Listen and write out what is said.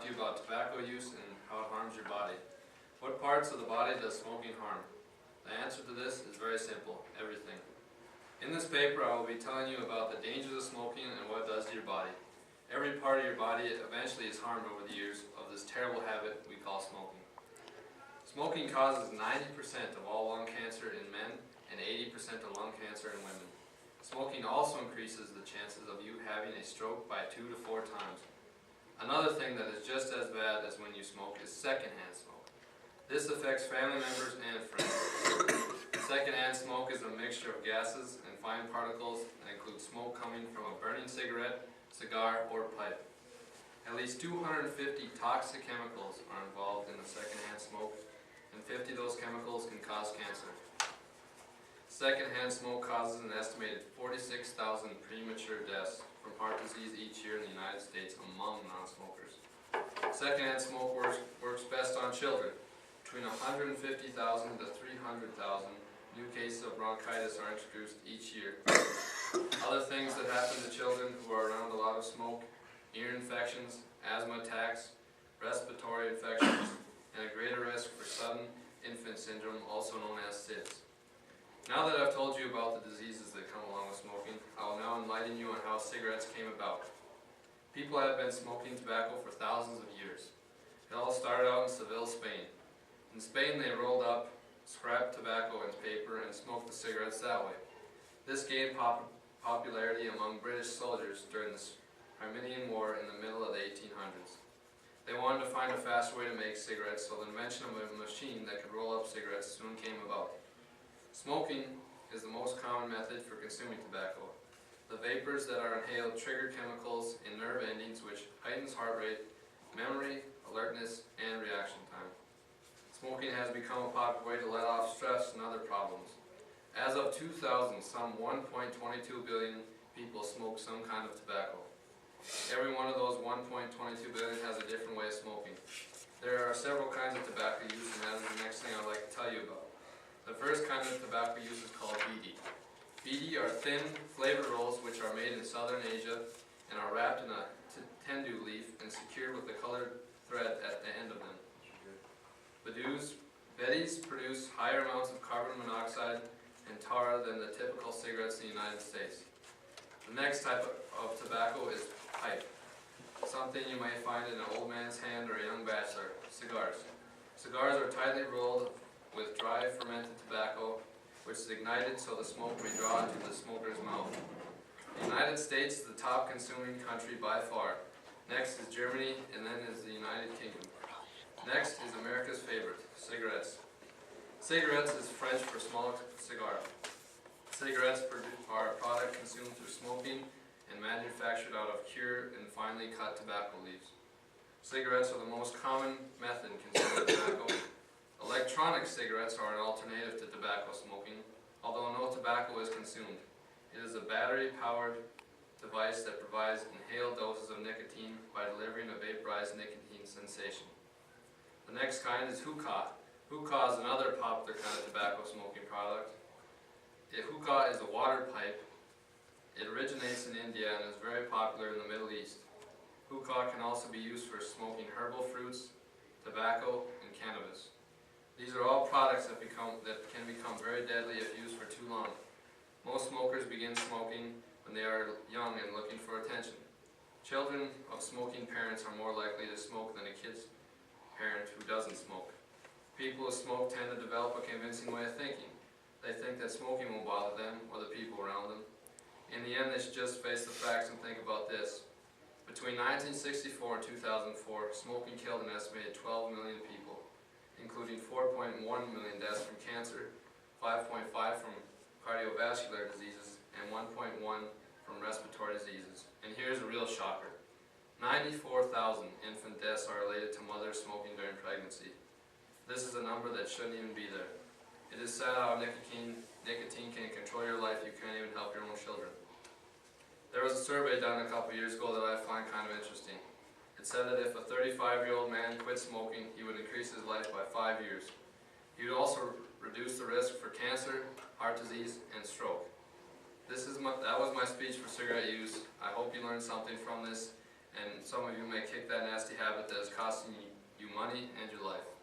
to you about tobacco use and how it harms your body. What parts of the body does smoking harm? The answer to this is very simple: everything. In this paper I will be telling you about the dangers of smoking and what it does to your body. Every part of your body eventually is harmed over the years of this terrible habit we call smoking. Smoking causes 90% of all lung cancer in men and 80% of lung cancer in women. Smoking also increases the chances of you having a stroke by 2 to 4 times. Another thing that is just as bad as when you smoke is secondhand smoke. This affects family members and friends. Secondhand smoke is a mixture of gases and fine particles that include smoke coming from a burning cigarette, cigar, or pipe. At least 250 toxic chemicals are involved in the secondhand smoke, and 50 of those chemicals can cause cancer. Secondhand smoke causes an estimated 46,000 premature deaths from heart disease each year in the United States among non-smokers. Secondhand smoke works best on children. Between 150,000 to 300,000 new cases of bronchitis are introduced each year. Other things that happen to children who are around a lot of smoke: ear infections, asthma attacks, respiratory infections, and a greater risk for sudden infant syndrome, also known as SIDS. Now that I've told you about the diseases that come along with smoking, I will now enlighten you on how cigarettes came about. People have been smoking tobacco for thousands of years. It all started out in Seville, Spain. In Spain, they rolled up scrap tobacco in paper and smoked the cigarettes that way. This gained popularity among British soldiers during the Crimean War in the middle of the 1800s. They wanted to find a faster way to make cigarettes, so the invention of a machine that could roll up cigarettes soon came about. Smoking is the most common method for consuming tobacco. The vapors that are inhaled trigger chemicals in nerve endings which heightens heart rate, memory, alertness, and reaction time. Smoking has become a popular way to let off stress and other problems. As of 2000, some 1.22 billion people smoke some kind of tobacco. Every one of those 1.22 billion has a different way of smoking. There are several kinds of tobacco use, and that is the next thing I'd like to tell you about. The first kind of tobacco use is called bidi. Bidi are thin, flavored rolls which are made in southern Asia and are wrapped in a tendu leaf and secured with a colored thread at the end of them. Beddies produce higher amounts of carbon monoxide and tar than the typical cigarettes in the United States. The next type of tobacco is pipe, something you may find in an old man's hand or a young bachelor: cigars. Cigars are tightly rolled with dry fermented tobacco, which is ignited so the smoke may draw into the smoker's mouth. The United States is the top consuming country by far. Next is Germany, and then is the United Kingdom. Next is America's favorite: cigarettes. Cigarettes is French for small cigar. Cigarettes are a product consumed through smoking and manufactured out of cured and finely cut tobacco leaves. Cigarettes are the most common method in consuming tobacco. Electronic cigarettes are an alternative to tobacco smoking, although no tobacco is consumed. It is a battery-powered device that provides inhaled doses of nicotine by delivering a vaporized nicotine sensation. The next kind is hookah. Hookah is another popular kind of tobacco smoking product. A hookah is a water pipe. It originates in India and is very popular in the Middle East. Hookah can also be used for smoking herbal fruits, tobacco, and cannabis. These are all products that can become very deadly if used for too long. Most smokers begin smoking when they are young and looking for attention. Children of smoking parents are more likely to smoke than a kid's parent who doesn't smoke. People who smoke tend to develop a convincing way of thinking. They think that smoking won't bother them or the people around them. In the end, they should just face the facts and think about this. Between 1964 and 2004, smoking killed an estimated 12 million people, including 4.1 million deaths from cancer, 5.5 from cardiovascular diseases, and 1.1 from respiratory diseases. And here's a real shocker: 94,000 infant deaths are related to mothers smoking during pregnancy. This is a number that shouldn't even be there. It is sad how nicotine can control your life. You can't even help your own children. There was a survey done a couple years ago that I find kind of interesting. It said that if a 35-year-old man quit smoking, he would increase his life by 5 years. He would also reduce the risk for cancer, heart disease, and stroke. That was my speech for cigarette use. I hope you learned something from this, and some of you may kick that nasty habit that is costing you money and your life.